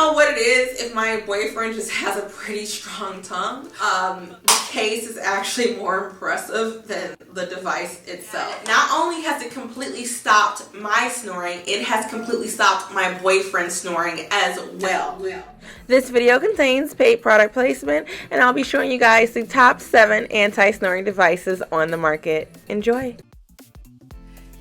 know what it is if my boyfriend just has a pretty strong tongue. The case is actually more impressive than the device itself. Not only has it completely stopped my snoring, it has completely stopped my boyfriend's snoring as well. This video contains paid product placement, and I'll be showing you guys the top 7 anti-snoring devices on the market. Enjoy!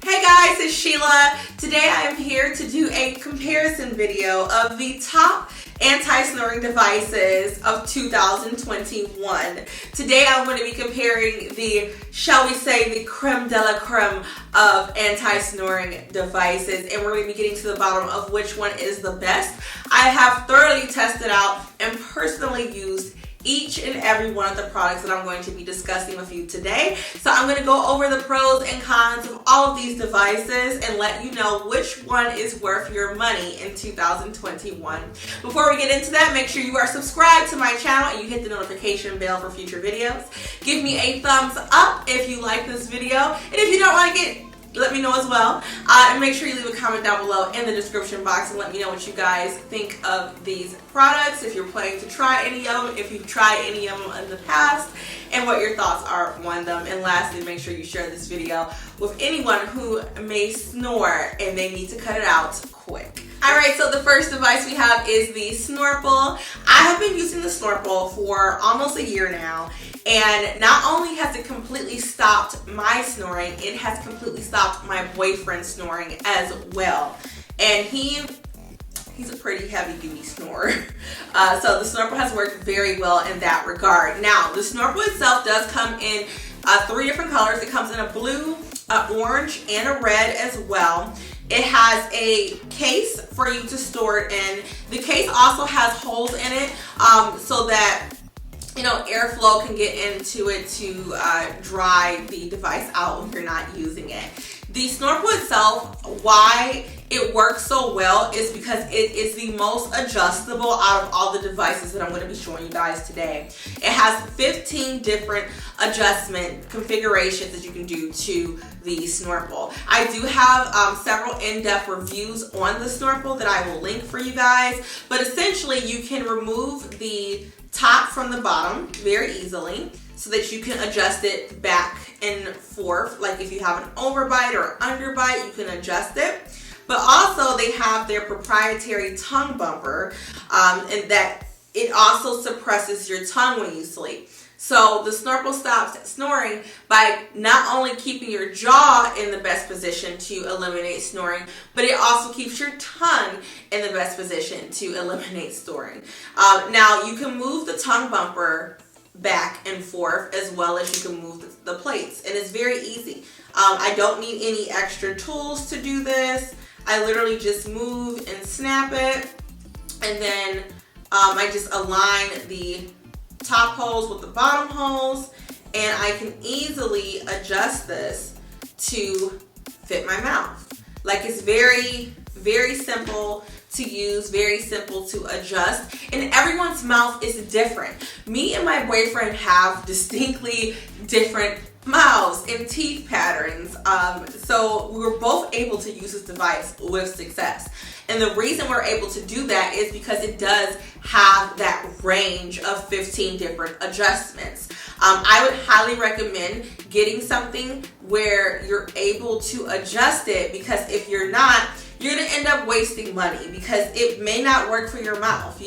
Hey guys, it's Sheila. Today I am here to do a comparison video of the top anti-snoring devices of 2021. Today I'm going to be comparing the, shall we say, the creme de la creme of anti-snoring devices, and we're going to be getting to the bottom of which one is the best. I have thoroughly tested out and personally used each and every one of the products that I'm going to be discussing with you today. So I'm going to go over the pros and cons of all of these devices and let you know which one is worth your money in 2021. Before we get into that, make sure you are subscribed to my channel and you hit the notification bell for future videos. Give me a thumbs up if you like this video, and if you don't like it, let me know as well. And make sure you leave a comment down below in the description box and let me know what you guys think of these products, if you're planning to try any of them, if you've tried any of them in the past, and what your thoughts are on them. And lastly, make sure you share this video with anyone who may snore and they need to cut it out quick. Alright, so the first device we have is the Snorple. I have been using the Snorple for almost a year now, and not only has it completely stopped my snoring, it has completely stopped my boyfriend's snoring as well. And he's a pretty heavy-duty snorer. So the Snorple has worked very well in that regard. Now, the Snorple itself does come in 3 different colors. It comes in a blue, orange, and a red as well. It has a case for you to store it in. The case also has holes in it so that airflow can get into it to dry the device out when you're not using it. The Snorple itself, why it works so well is because it is the most adjustable out of all the devices that I'm going to be showing you guys today. It has 15 different adjustment configurations that you can do to the Snorple. I do have several in-depth reviews on the Snorple that I will link for you guys, but essentially you can remove the top from the bottom very easily so that you can adjust it back and forth. Like if you have an overbite or underbite, you can adjust it. But also they have their proprietary tongue bumper, and that it also suppresses your tongue when you sleep. So the Snorple stops snoring by not only keeping your jaw in the best position to eliminate snoring, but it also keeps your tongue in the best position to eliminate snoring. Now you can move the tongue bumper back and forth as well as you can move the plates, and it's very easy. I don't need any extra tools to do this. I literally just move and snap it, and then I just align the top holes with the bottom holes, and I can easily adjust this to fit my mouth. Like, it's very, very simple to use, very simple to adjust, and everyone's mouth is different. Me and my boyfriend have distinctly different mouths and teeth patterns, so we were both able to use this device with success. And the reason we're able to do that is because it does have that range of 15 different adjustments. I would highly recommend getting something where you're able to adjust it, because if you're not, you're going to end up wasting money because it may not work for your mouth,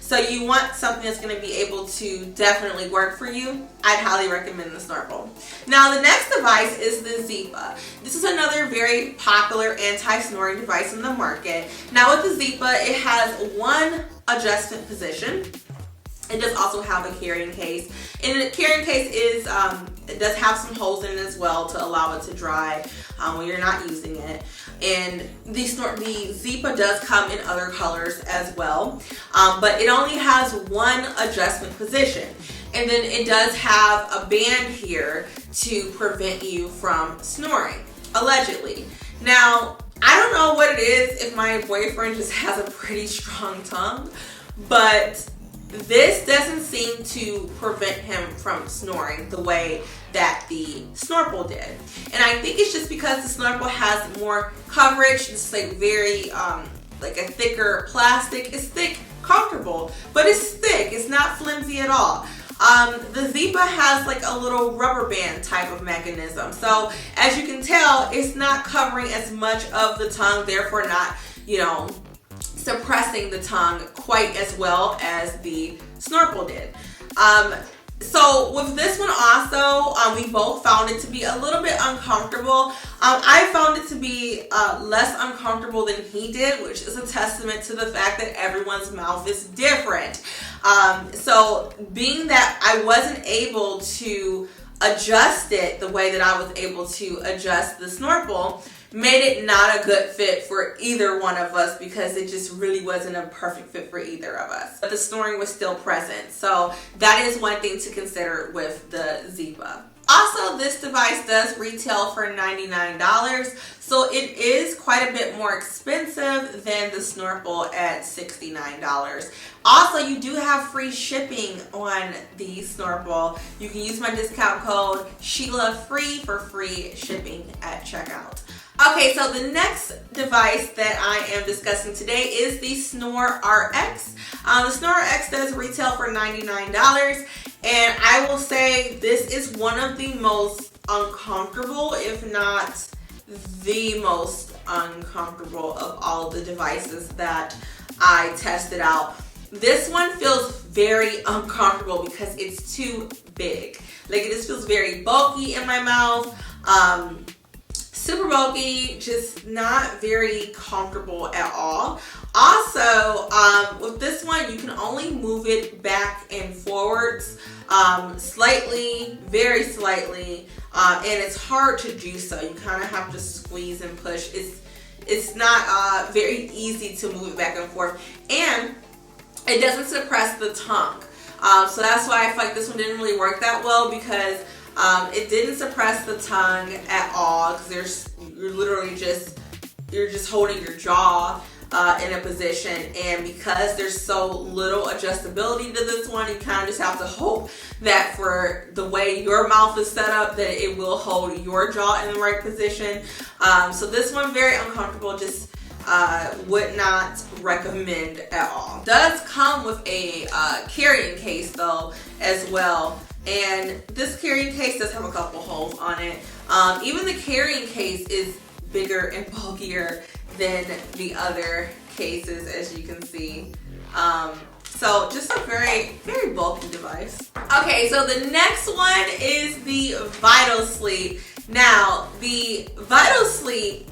So you want something that's going to be able to definitely work for you. I'd highly recommend the Snorple. Now the next device is the Zyppah. This is another very popular anti-snoring device in the market. Now with the Zyppah, it has one adjustment position. It does also have a carrying case, and the carrying case is it does have some holes in it as well to allow it to dry when you're not using it. And the Zyppah does come in other colors as well, but it only has one adjustment position, and then it does have a band here to prevent you from snoring, allegedly. Now I don't know what it is if my boyfriend just has a pretty strong tongue, but this doesn't seem to prevent him from snoring the way that the Snorple did. And I think it's just because the Snorple has more coverage. It's like very like a thicker plastic. It's thick, comfortable, but it's thick. It's not flimsy at all. The Zyppah has like a little rubber band type of mechanism. So as you can tell, it's not covering as much of the tongue, therefore not, you know, suppressing the tongue quite as well as the Snorple did. So with this one also, we both found it to be a little bit uncomfortable. I found it to be less uncomfortable than he did, which is a testament to the fact that everyone's mouth is different. So being that I wasn't able to adjust it the way that I was able to adjust the Snorple, made it not a good fit for either one of us because it just really wasn't a perfect fit for either of us. But the snoring was still present. So that is one thing to consider with the Zyppah. Also, this device does retail for $99, so it is quite a bit more expensive than the Snorple at $69. Also, you do have free shipping on the Snorple. You can use my discount code sheilafree for free shipping at checkout. Okay, so the next device that I am discussing today is the SnoreRX. The SnoreRX does retail for $99, and I will say this is one of the most uncomfortable, if not the most uncomfortable of all the devices that I tested out. This one feels very uncomfortable because it's too big. Like, it just feels very bulky in my mouth. Super bulky, just not very comfortable at all. Also, with this one, you can only move it back and forwards slightly, very slightly, and it's hard to do so. You kind of have to squeeze and push. It's not very easy to move it back and forth, and it doesn't suppress the tongue. So that's why I feel like this one didn't really work that well, because it didn't suppress the tongue at all, because you're just holding your jaw in a position, and because there's so little adjustability to this one, you kind of just have to hope that for the way your mouth is set up that it will hold your jaw in the right position. So this one, very uncomfortable, just would not recommend at all. Does come with a carrying case though as well. And this carrying case does have a couple holes on it. Even the carrying case is bigger and bulkier than the other cases, as you can see. So just a very, very bulky device. Okay, so the next one is the VitalSleep. Now, the VitalSleep,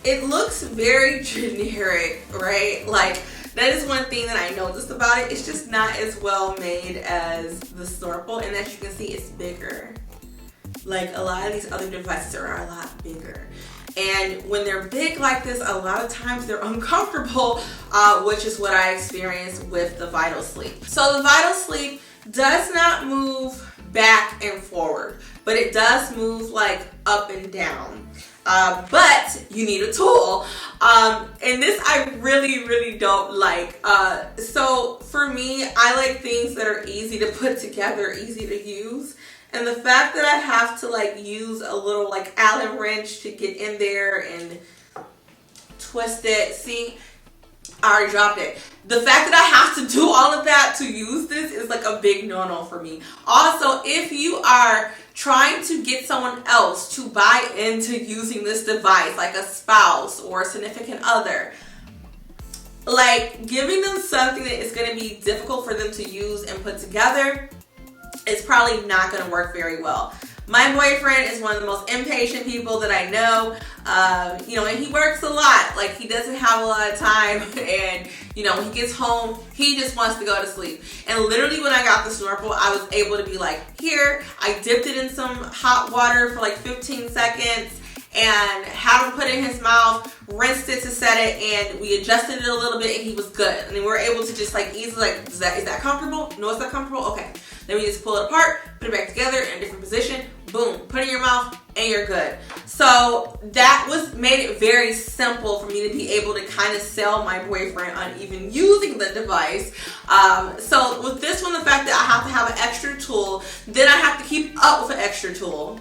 it looks very generic, right? Like, that is one thing that I noticed about it. It's just not as well made as the Snorple, and as you can see, it's bigger. Like, a lot of these other devices are a lot bigger. And when they're big like this, a lot of times they're uncomfortable, which is what I experienced with the VitalSleep. So the VitalSleep does not move back and forward, but it does move like up and down. But you need a tool. And this I really, really don't like. So for me, I like things that are easy to put together, easy to use. And the fact that I have to like use a little like Allen wrench to get in there and twist it. See, I already dropped it. The fact that I have to do all of that to use this is like a big no-no for me. Also, if you are trying to get someone else to buy into using this device, like a spouse or a significant other, like giving them something that is going to be difficult for them to use and put together, it's probably not going to work very well. My boyfriend is one of the most impatient people that I know, you know, and he works a lot. Like, he doesn't have a lot of time, and, you know, when he gets home, he just wants to go to sleep. And literally when I got the Snorple, I was able to be like, here, I dipped it in some hot water for like 15 seconds, and had him put it in his mouth, rinsed it to set it, and we adjusted it a little bit, and he was good. And then we were able to just like easily, like, is that comfortable? No, it's not comfortable? Okay. Then we just pull it apart, put it back together in a different position, boom, put it in your mouth, and you're good. So that made it very simple for me to be able to kind of sell my boyfriend on even using the device. So with this one, the fact that I have to have an extra tool, then I have to keep up with an extra tool.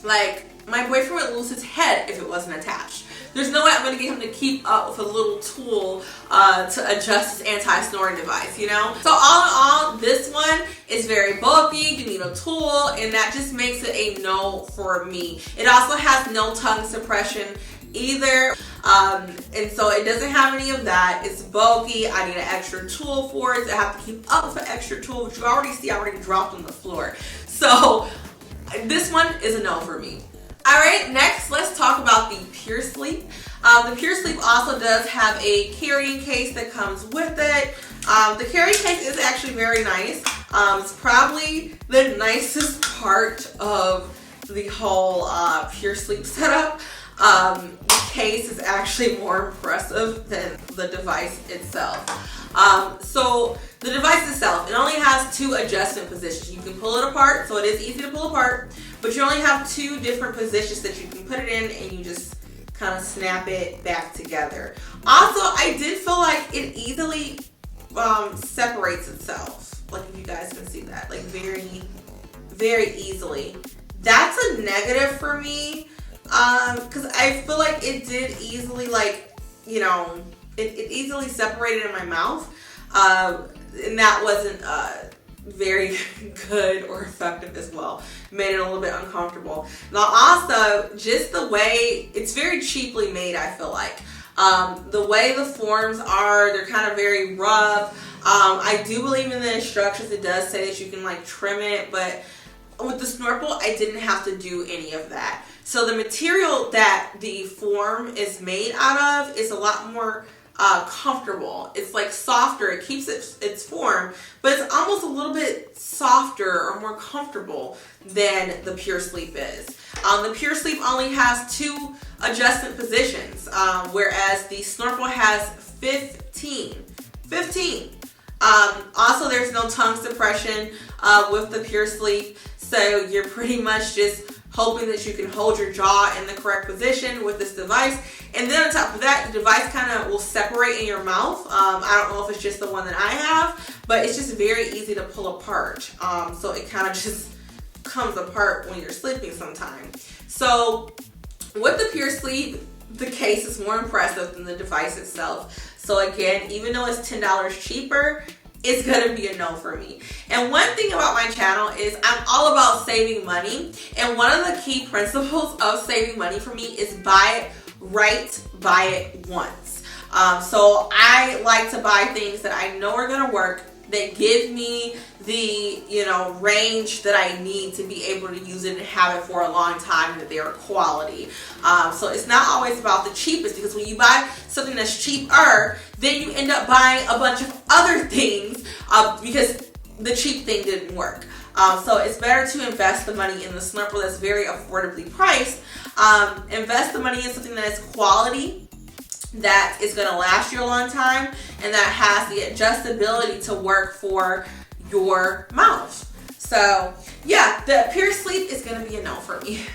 Like, my boyfriend would lose his head if it wasn't attached. there's no way I'm going to get him to keep up with a little tool to adjust his anti-snoring device, you know? So all in all, this one is very bulky. You need a tool, and that just makes it a no for me. It also has no tongue suppression either, and so it doesn't have any of that. It's bulky. I need an extra tool for it. I have to keep up with an extra tool, which you already see I already dropped on the floor. So this one is a no for me. Alright, next let's talk about the PureSleep. The PureSleep also does have a carrying case that comes with it. The carrying case is actually very nice. It's probably the nicest part of the whole PureSleep setup. The case is actually more impressive than the device itself. So the device itself, it only has 2 adjustment positions. You can pull it apart, so it is easy to pull apart, but you only have 2 different positions that you can put it in, and you just kind of snap it back together. Also, I did feel like it easily separates itself. Like, if you guys can see that, like very, very easily. That's a negative for me, because I feel like it did easily, like, you know, it easily separated in my mouth, and that wasn't very good or effective as well. Made it a little bit uncomfortable. Now also, just the way, it's very cheaply made, I feel like. The way the forms are, they're kind of very rough. I do believe in the instructions, it does say that you can like trim it, but with the Snorple, I didn't have to do any of that. So the material that the form is made out of is a lot more comfortable. It's like softer. It keeps its form, but it's almost a little bit softer or more comfortable than the PureSleep is. The PureSleep only has 2 adjustment positions, whereas the Snorple has 15. Also, there's no tongue suppression with the PureSleep, so you're pretty much just hoping that you can hold your jaw in the correct position with this device. And then on top of that, the device kind of will separate in your mouth. I don't know if it's just the one that I have, but it's just very easy to pull apart. So it kind of just comes apart when you're sleeping sometimes. So with the PureSleep, the case is more impressive than the device itself. So again, even though it's $10 cheaper, it's gonna be a no for me. And one thing about my channel is I'm all about saving money. And one of the key principles of saving money for me is buy it right, buy it once. So I like to buy things that I know are gonna work, that give me the, you know, range that I need to be able to use it and have it for a long time, and that they are quality. So it's not always about the cheapest, because when you buy something that's cheaper, then you end up buying a bunch of other things because the cheap thing didn't work. So it's better to invest the money in the Snorple that's very affordably priced. Invest the money in something that is quality, that is going to last you a long time, and that has the adjustability to work for your mouth. So yeah, the PureSleep is going to be a no for me.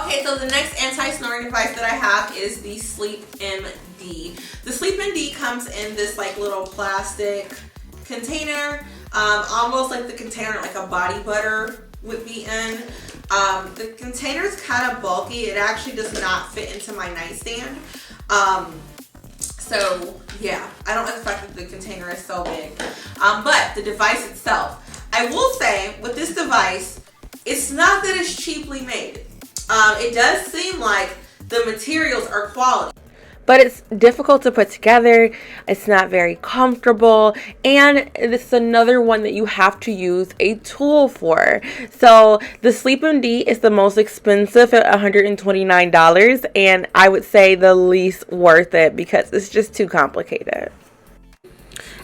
Okay, so the next anti-snoring device that I have is the SleepMD. The SleepMD comes in this like little plastic container, almost like the container like a body butter would be in. The container is kind of bulky. It actually does not fit into my nightstand. So yeah, I don't like the fact that the container is so big. But the device itself, I will say with this device, it's not that it's cheaply made. It does seem like the materials are quality, but it's difficult to put together. It's not very comfortable, and it's another one that you have to use a tool for. So the SleepMD is the most expensive at $129, and I would say the least worth it because it's just too complicated.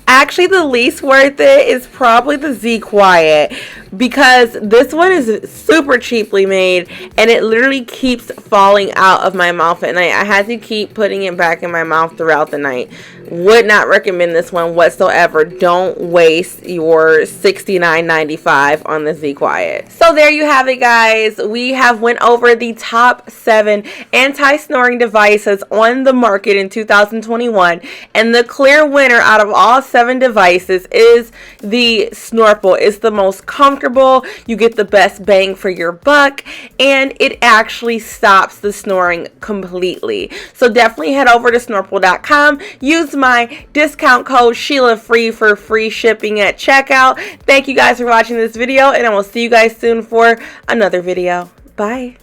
Actually, the least worth it is probably the ZQuiet, because this one is super cheaply made and it literally keeps falling out of my mouth at night. I had to keep putting it back in my mouth throughout the night. Would not recommend this one whatsoever. Don't waste your $69.95 on the ZQuiet. So there you have it, guys. We have went over the top 7 anti-snoring devices on the market in 2021, and the clear winner out of all 7 devices is the Snorple. It's the most comfortable, you get the best bang for your buck, and it actually stops the snoring completely. So definitely head over to snorple.com, use my discount code sheilafree for free shipping at checkout. Thank you guys for watching this video, and I will see you guys soon for another video. Bye.